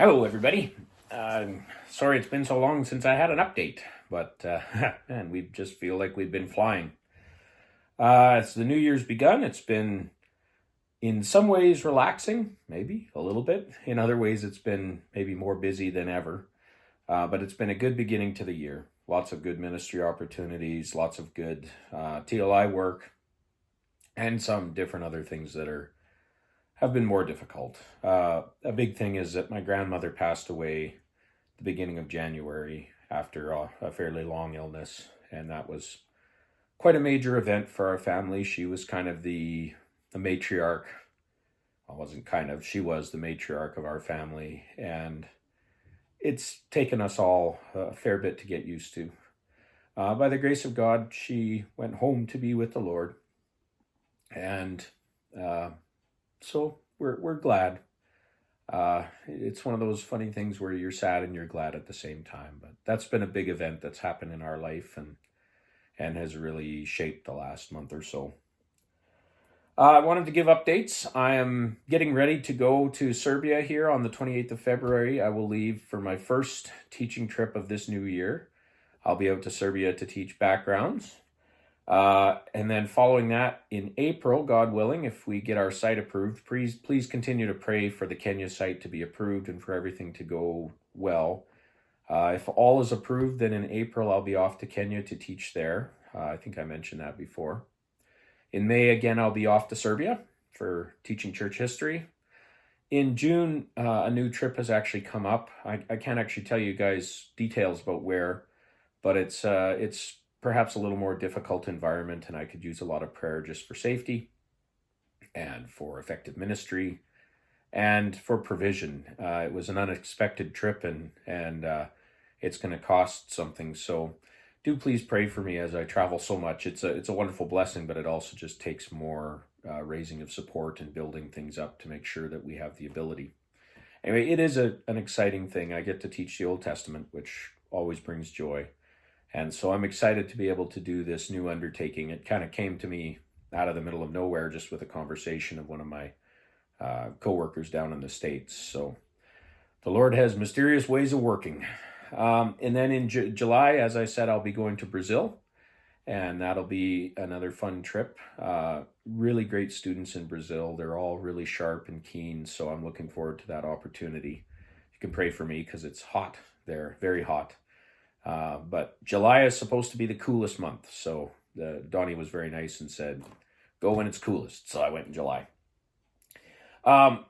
Hello, everybody. Sorry it's been so long since I had an update, but man, we just feel like we've been flying. As the new year's begun, it's been in some ways relaxing, maybe a little bit. In other ways, it's been maybe more busy than ever. But it's been a good beginning to the year. Lots of good ministry opportunities, lots of good TLI work, and some different other things that have been more difficult. A big thing is that my grandmother passed away the beginning of January after a fairly long illness, and that was quite a major event for our family. She was kind of the matriarch. I wasn't kind of, she was the matriarch of our family, and it's taken us all a fair bit to get used to. By the grace of God, she went home to be with the Lord, and so we're glad. It's one of those funny things where you're sad and you're glad at the same time. But that's been a big event that's happened in our life and has really shaped the last month or so. I wanted to give updates. I am getting ready to go to Serbia here on the 28th of February. I will leave for my first teaching trip of this new year. I'll be out to Serbia to teach backgrounds. And then following that in April, God willing, if we get our site approved, please continue to pray for the Kenya site to be approved and for everything to go well. If all is approved, then in April, I'll be off to Kenya to teach there. I think I mentioned that before. In May, again, I'll be off to Serbia for teaching church history. In June, a new trip has actually come up. I can't actually tell you guys details about where, but it's perhaps a little more difficult environment, and I could use a lot of prayer just for safety and for effective ministry and for provision. It was an unexpected trip, and it's going to cost something. So do please pray for me as I travel so much. It's a wonderful blessing, but it also just takes more raising of support and building things up to make sure that we have the ability. Anyway, it is an exciting thing. I get to teach the Old Testament, which always brings joy. And so I'm excited to be able to do this new undertaking. It kind of came to me out of the middle of nowhere, just with a conversation of one of my co-workers down in the States. So the Lord has mysterious ways of working. And then in July, as I said, I'll be going to Brazil, and that'll be another fun trip. Really great students in Brazil. They're all really sharp and keen, so I'm looking forward to that opportunity. You can pray for me because it's hot there, very hot. But July is supposed to be the coolest month. So Donnie was very nice and said, go when it's coolest. So I went in July.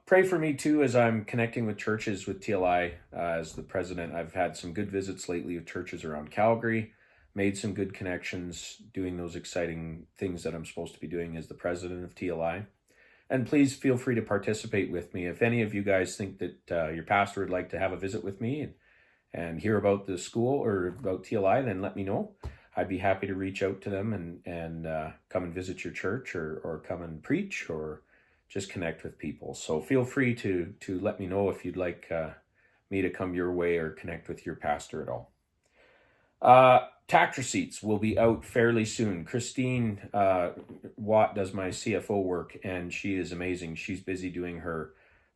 Pray for me too, as I'm connecting with churches with TLI as the president. I've had some good visits lately with churches around Calgary, made some good connections, doing those exciting things that I'm supposed to be doing as the president of TLI. And please feel free to participate with me. If any of you guys think that your pastor would like to have a visit with me and hear about the school or about TLI, then let me know. I'd be happy to reach out to them and come and visit your church or come and preach or just connect with people. So feel free to let me know if you'd like me to come your way or connect with your pastor at all. Tax receipts will be out fairly soon. Christine Watt does my CFO work, and she is amazing. She's busy doing her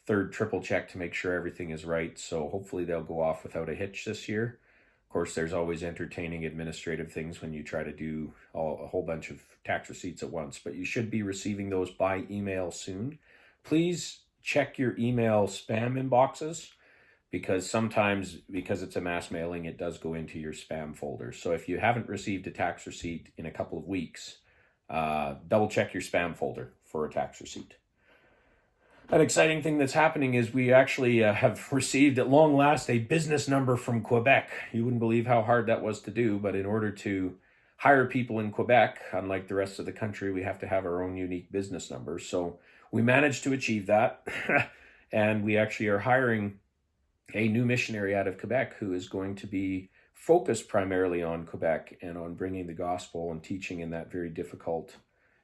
third triple check to make sure everything is right. So hopefully they'll go off without a hitch this year. Of course, there's always entertaining administrative things when you try to do a whole bunch of tax receipts at once, but you should be receiving those by email soon. Please check your email spam inboxes, because sometimes, because it's a mass mailing, it does go into your spam folder. So if you haven't received a tax receipt in a couple of weeks, double check your spam folder for a tax receipt. An exciting thing that's happening is we actually have received at long last a business number from Quebec. You wouldn't believe how hard that was to do, but in order to hire people in Quebec, unlike the rest of the country, we have to have our own unique business number. So we managed to achieve that, and we actually are hiring a new missionary out of Quebec who is going to be focused primarily on Quebec and on bringing the gospel and teaching in that very difficult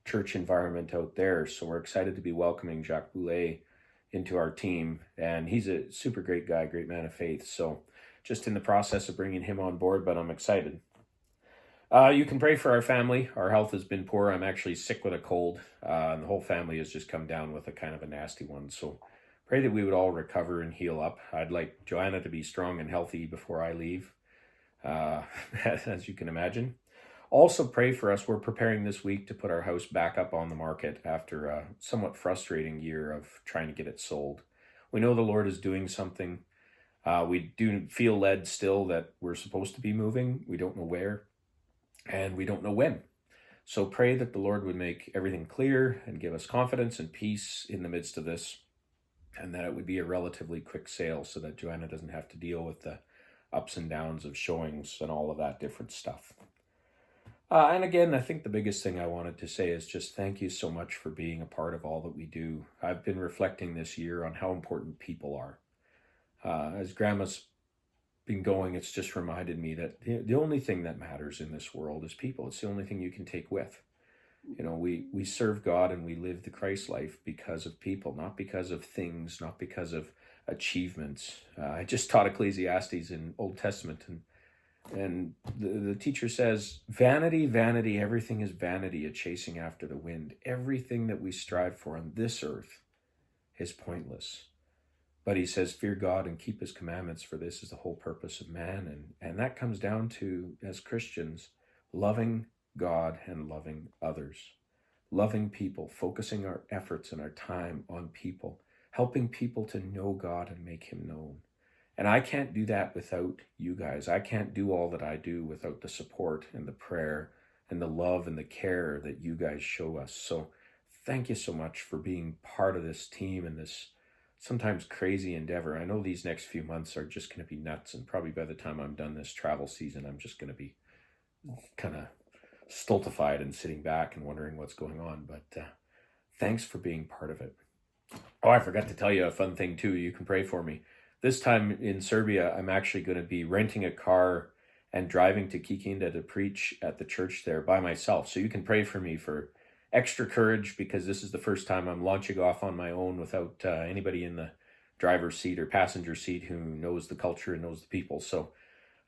church environment out there. So we're excited to be welcoming Jacques Boulet into our team, and he's a super great guy, great man of faith. So just in the process of bringing him on board, but I'm excited. You can pray for our family. Our health has been poor. I'm actually sick with a cold, and the whole family has just come down with a kind of a nasty one. So Pray that we would all recover and heal up. I'd like Joanna to be strong and healthy before I leave, uh, as you can imagine. Also pray for us. We're preparing this week to put our house back up on the market after a somewhat frustrating year of trying to get it sold. We know the Lord is doing something. We do feel led still that we're supposed to be moving. We don't know where, and we don't know when. So pray that the Lord would make everything clear and give us confidence and peace in the midst of this, and that it would be a relatively quick sale so that Joanna doesn't have to deal with the ups and downs of showings and all of that different stuff. And again, I think the biggest thing I wanted to say is just thank you so much for being a part of all that we do. I've been reflecting this year on how important people are. As Grandma's been going, it's just reminded me that the only thing that matters in this world is people. It's the only thing you can take with. You know, we serve God and we live the Christ life because of people, not because of things, not because of achievements. I just taught Ecclesiastes in Old Testament, and the teacher says, vanity, vanity, everything is vanity, a chasing after the wind. Everything that we strive for on this earth is pointless. But he says, fear God and keep his commandments, for this is the whole purpose of man. And that comes down to, as Christians, loving God and loving others. Loving people, focusing our efforts and our time on people, helping people to know God and make him known. And I can't do that without you guys. I can't do all that I do without the support and the prayer and the love and the care that you guys show us. So thank you so much for being part of this team and this sometimes crazy endeavor. I know these next few months are just going to be nuts, and probably by the time I'm done this travel season, I'm just going to be kind of stultified and sitting back and wondering what's going on. But thanks for being part of it. Oh, I forgot to tell you a fun thing too. You can pray for me. This time in Serbia, I'm actually going to be renting a car and driving to Kikinda to preach at the church there by myself. So you can pray for me for extra courage, because this is the first time I'm launching off on my own without anybody in the driver's seat or passenger seat who knows the culture and knows the people. So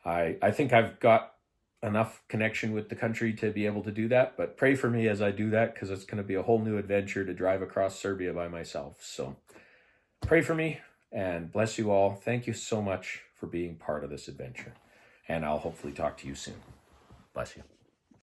I think I've got enough connection with the country to be able to do that, but pray for me as I do that, because it's going to be a whole new adventure to drive across Serbia by myself. So pray for me and bless you all. Thank you so much for being part of this adventure, and I'll hopefully talk to you soon. Bless you.